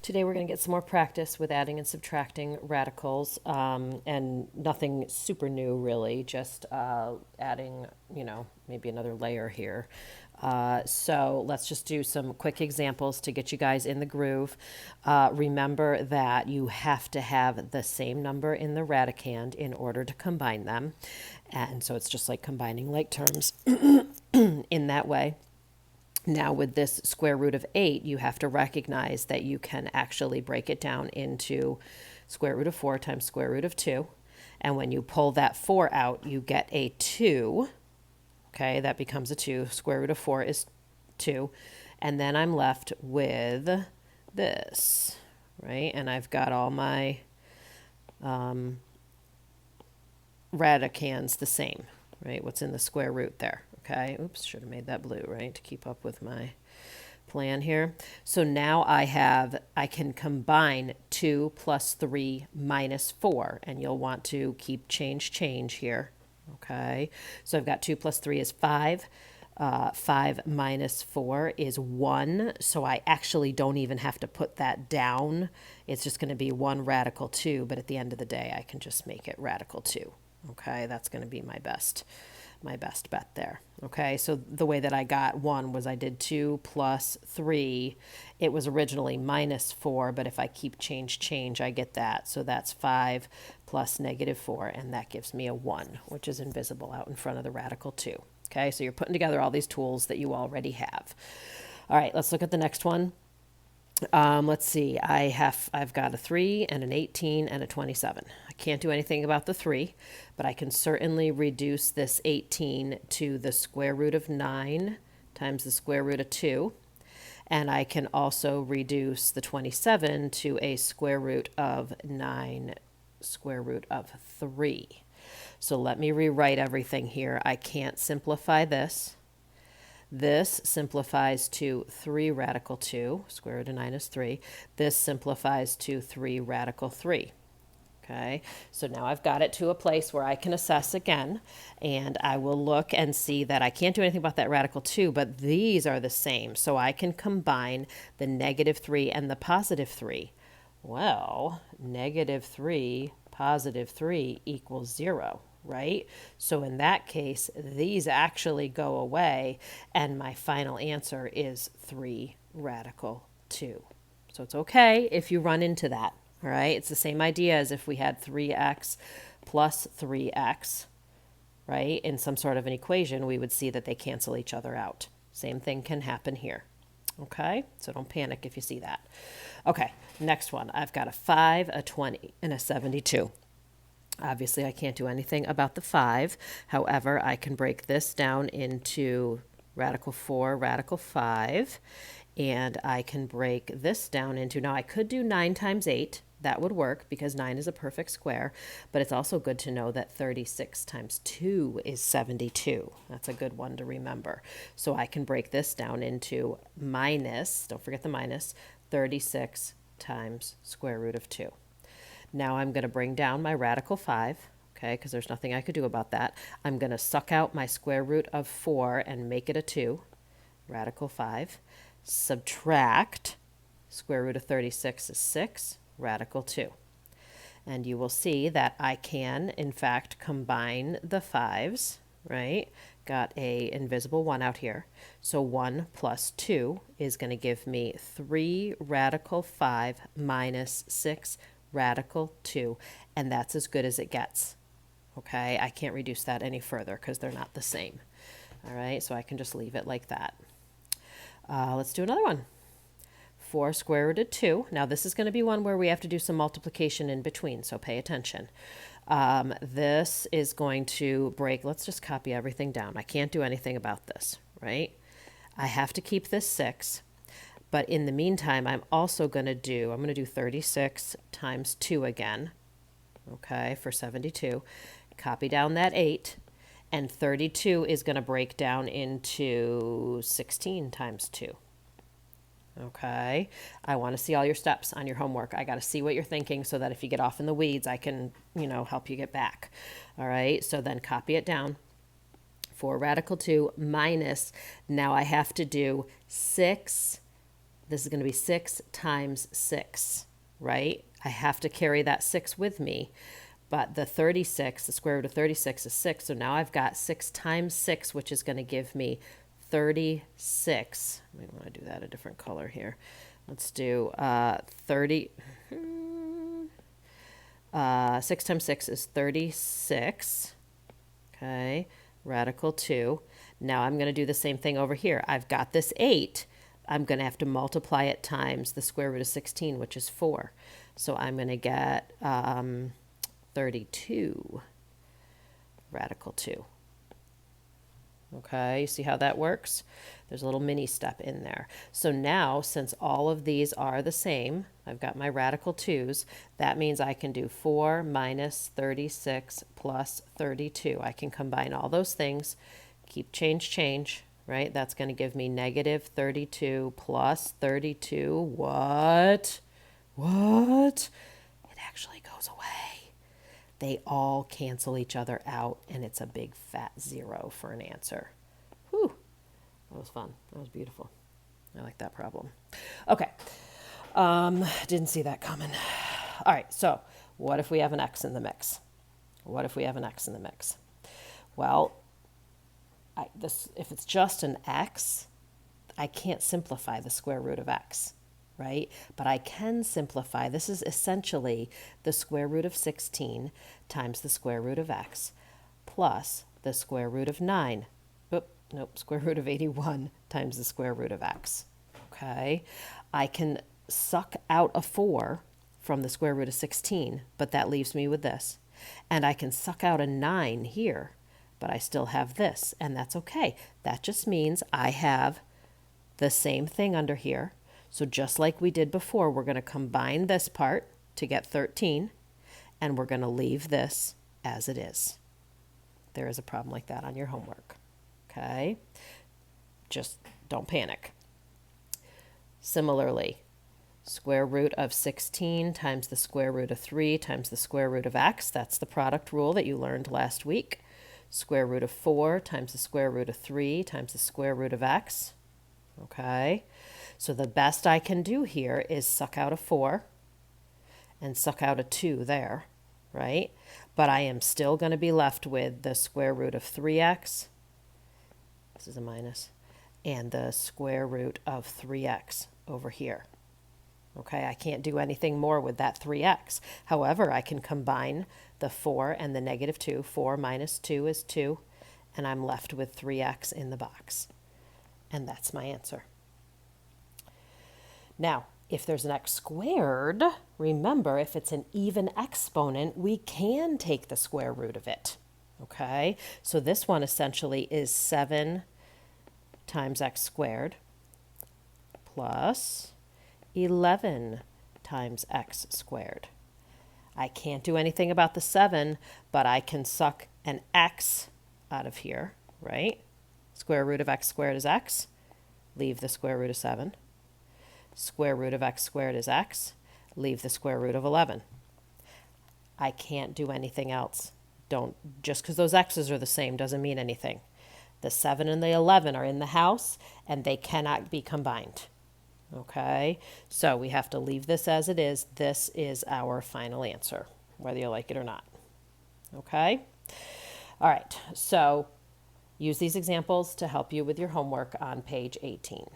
Today we're going to get some more practice with adding and subtracting radicals, and nothing super new really, just adding, maybe another layer here. So let's just do some quick examples to get you guys in the groove. Remember that you have to have the same number in the radicand in order to combine them. And so it's just like combining like terms in that way. Now, with this square root of 8, you have to recognize that you can actually break it down into square root of 4 times square root of 2. And when you pull that 4 out, you get a 2. Okay, that becomes a 2. Square root of 4 is 2. And then I'm left with this, right? And I've got all my radicands the same, right? What's in the square root there. Okay, oops, should have made that blue, right, to keep up with my plan here. So now I can combine 2 plus 3 minus 4, and you'll want to keep change here, okay? So I've got 2 plus 3 is 5. 5 minus 4 is 1, so I actually don't even have to put that down. It's just going to be 1 radical 2, but at the end of the day, I can just make it radical 2. Okay, that's going to be my best bet there. Okay, so the way that I got 1 was I did 2 plus 3. It was originally minus 4, but if I keep change, I get that. So that's 5 plus negative 4, and that gives me a 1, which is invisible out in front of the radical 2. Okay, so you're putting together all these tools that you already have. All right, let's look at the next one. Let's see, I've got a 3 and an 18 and a 27. I can't do anything about the 3, but I can certainly reduce this 18 to the square root of 9 times the square root of 2. And I can also reduce the 27 to a square root of 9 square root of 3. So let me rewrite everything here. I can't simplify this. This simplifies to 3 radical 2, square root of 9 is 3. This simplifies to 3 radical 3. Okay, so now I've got it to a place where I can assess again, and I will look and see that I can't do anything about that radical 2, but these are the same, so I can combine the negative 3 and the positive 3. Well, negative 3, positive 3 equals 0. Right? So in that case, these actually go away, and my final answer is 3 radical 2. So it's okay if you run into that, all right? It's the same idea as if we had 3x plus 3x, right? In some sort of an equation, we would see that they cancel each other out. Same thing can happen here, okay? So don't panic if you see that. Okay, next one. I've got a 5, a 20, and a 72. Obviously, I can't do anything about the 5. However, I can break this down into radical 4, radical 5. And I can break this down into, now I could do 9 times 8. That would work because 9 is a perfect square. But it's also good to know that 36 times 2 is 72. That's a good one to remember. So I can break this down into minus, don't forget the minus, 36 times square root of 2. Now I'm going to bring down my radical 5, okay, because there's nothing I could do about that. I'm going to suck out my square root of 4 and make it a 2, radical 5. Subtract, square root of 36 is 6, radical 2. And you will see that I can, in fact, combine the 5s, right? Got a invisible 1 out here. So 1 plus 2 is going to give me 3 radical 5 minus 6 radical 2, and that's as good as it gets. Okay, I can't reduce that any further because they're not the same. All right, so I can just leave it like that. Let's do another one. 4 square root of 2. Now this is going to be one where we have to do some multiplication in between, so pay attention. This is going to break, let's just copy everything down. I can't do anything about this, right? I have to keep this 6. But in the meantime, I'm going to do 36 times 2 again, okay, for 72. Copy down that 8, and 32 is going to break down into 16 times 2. Okay, I want to see all your steps on your homework. I got to see what you're thinking so that if you get off in the weeds, I can, help you get back. All right, so then copy it down. 4 radical 2 minus, now I have to do 6 This is going to be 6 times 6, right? I have to carry that 6 with me. But the 36, the square root of 36 is 6. So now I've got 6 times 6, which is going to give me 36. I might want to do that a different color here. Let's do 30. 6 times 6 is 36. Okay, radical 2. Now I'm going to do the same thing over here. I've got this 8. I'm going to have to multiply it times the square root of 16, which is 4. So I'm going to get 32 radical 2. Okay, you see how that works? There's a little mini step in there. So now, since all of these are the same, I've got my radical 2's, that means I can do 4 minus 36 plus 32. I can combine all those things, keep change, right? That's going to give me negative 32 plus 32. What? What? It actually goes away. They all cancel each other out, and it's a big fat 0 for an answer. Whew, that was fun. That was beautiful. I like that problem. Okay, didn't see that coming. All right, so what if we have an x in the mix? What if we have an x in the mix? Well, if it's just an x, I can't simplify the square root of x, right? But I can simplify. This is essentially the square root of 16 times the square root of x plus the square root of 9. Square root of 81 times the square root of x. Okay? I can suck out a 4 from the square root of 16, but that leaves me with this. And I can suck out a 9 here, but I still have this, and that's okay. That just means I have the same thing under here. So just like we did before, we're going to combine this part to get 13, and we're going to leave this as it is. There is a problem like that on your homework. Okay? Just don't panic. Similarly, square root of 16 times the square root of 3 times the square root of x. That's the product rule that you learned last week. Square root of 4 times the square root of 3 times the square root of x. Okay? So the best I can do here is suck out a 4 and suck out a 2 there, right? But I am still going to be left with the square root of 3x, this is a minus, and the square root of 3x over here. Okay, I can't do anything more with that 3x. However, I can combine the 4 and the negative 2. 4 minus 2 is 2, and I'm left with 3x in the box. And that's my answer. Now, if there's an x squared, remember, if it's an even exponent, we can take the square root of it. Okay, so this one essentially is 7 times x squared plus 11 times x squared. I can't do anything about the 7, but I can suck an x out of here, right? Square root of x squared is x. Leave the square root of 7. Square root of x squared is x. Leave the square root of 11. I can't do anything else. Just because those x's are the same doesn't mean anything. The 7 and the 11 are in the house, and they cannot be combined. Okay, so we have to leave this as it is. This is our final answer, whether you like it or not. Okay, all right, so use these examples to help you with your homework on page 18.